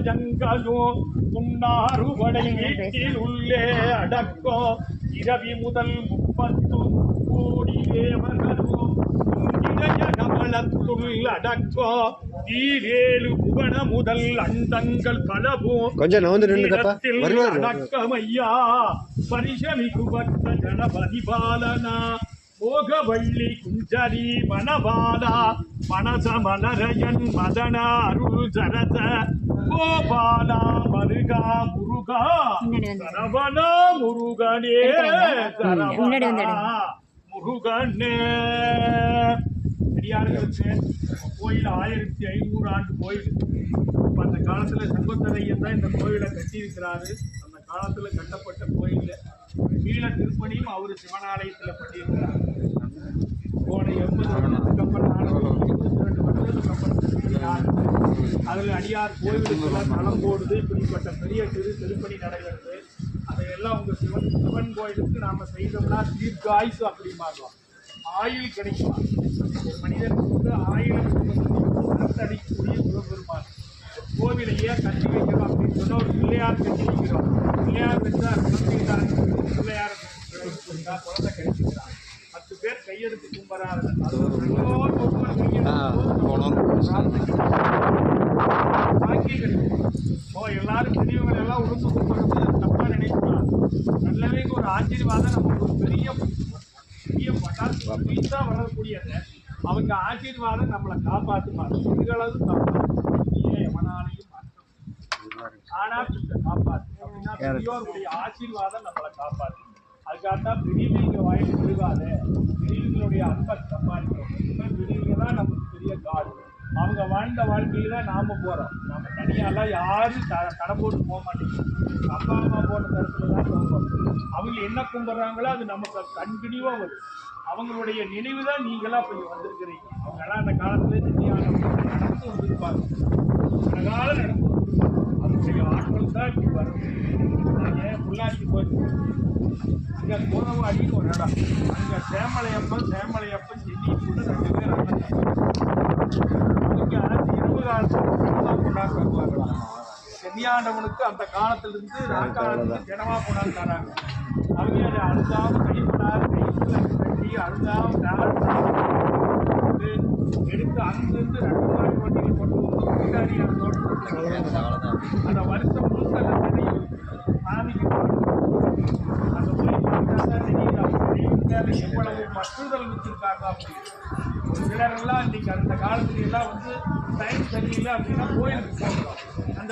ஜங்களும் முன்னாறுபடை வீட்டில் உள்ளே அடக்கம் இரவி முதல் 30 கோடி தேவர்களும் கமலத்துள் அடக்கம் ஈரேழு புவன முதல் அண்டங்கள் பலவும் கொஞ்சம் அடக்கமையா பரிசமிகு பக்த கணபதி பாலனா போகவள்ளி குஞ்சரி மணபாலா மனசமலரையன் மதன அருள் சரச கோபாலா மருகா முருகா சரவணா முருகனே சரவணா முருகனே. பெரியார்களுக்கு கோயில் 1500 ஆண்டு கோயில். அந்த காலத்துல சம்பந்தரையன் தான் இந்த கோயிலை கட்டியிருக்கிறாரு. அந்த காலத்துல கட்டப்பட்ட கோயில் கீழ திருப்பணியும் அவரு சிவனாலயத்துல பண்ணியிருக்கிறார். போன 80 வருஷத்துக்கு அப்புறம் 22 வருஷத்துக்கு அப்புறம் அதில் அடியார் கோயிலுக்கெல்லாம் தளம் போடுது. இப்படிப்பட்ட பெரிய திருப்பணி நடைபெறுது. அதையெல்லாம் உங்க சிவன் கோயிலுக்கு நாம செய்தோம்னா தீர்க்காயுசு அப்படிம்பாங்க. ஆயுள் கிடைக்கும். ஒரு மனிதனுக்கு ஆயுள் அடிக்கக்கூடிய சிவபெருமான் கோவிலையே கட்டி வைக்கிறோம் அப்படின்னு சொன்னா ஒரு பிள்ளையார் கட்டி வைக்கிறோம். பிள்ளையார் வச்சா குழந்தைதான் பிள்ளையார் குழந்தை கிடைச்சிக்கிறான். 10 பேர் கையெடுத்து கும்பறாரு. அது ஒரு எல்லாரும் பெரியவங்க எல்லாம் உளுந்து கும்பிடுறது தப்பா நினைக்கலாம். நல்லவே ஒரு ஆசீர்வாதம் நமக்கு ஒரு பெரிய பட்டாசு வளரக்கூடியது. அவங்க ஆசீர்வாதம் நம்மளை காப்பாற்றுவாங்க. இதுகளது எவனாலையும் ஆனா காப்பாற்று அப்படின்னா பெரியோருடைய ஆசீர்வாதம் நம்மளை காப்பாற்று. அதுக்காகத்தான் பெரியவங்க வாயில் விழுகாத பெரியவங்களுடைய அன்பை சம்பாதிக்கிறோம். பெரியவங்க தான் நமக்கு பெரிய காடு. அவங்க வாழ்ந்த வாழ்க்கையில தான் நாம போறோம். நம்ம தனியாலாம் யாரும் கடை போட்டு போக மாட்டேங்குது. அப்பா அம்மா போன தரத்துல தான் போகிறோம். அவங்க என்ன கும்பிட்றாங்களோ அது நமக்கு கண்டினியூவா வரும். அவங்களுடைய நினைவு தான் நீங்களாம் இப்போ வந்திருக்கிறீங்க. அவங்கெல்லாம் அந்த காலத்துல தனியாக நடந்து வந்திருப்பாங்க. அந்த காலம் நடந்து அவங்களுடைய ஆட்கள் தான் இப்படி வரும். நாங்கள் பொள்ளாச்சி போயிருக்கோம். அங்கே கோதவாடின்னு ஒரு இடம். அங்கே சேமலையப்பன் சென்னி கூட 2 பேர் கொண்டாடுறாங்களா. சென்னியாண்டவனுக்கு அந்த காலத்திலிருந்து ராக்காலத்துக்கு தினமா கொண்டாந்து தராங்க. அவங்க அதை அழுதாவும் கைப்படாது கட்டி அழுதாவும் எடுத்து அங்கிருந்து 2 மாடி வண்டியில் கொண்டு வந்து பின்னாடி அந்த தோட்டத்தில் அந்த வருஷம் முழுக்க அந்த நினைவு சாமிக்கு அந்த எவ்வளவு பற்றுதல் வச்சிருக்காங்க. அப்படி ஒரு சிலரெல்லாம் இன்னைக்கு அந்த காலத்துல எல்லாம் வந்து டைம் சரியில்லை அப்படின்னா கோயிலுக்கு போகலாம். அந்த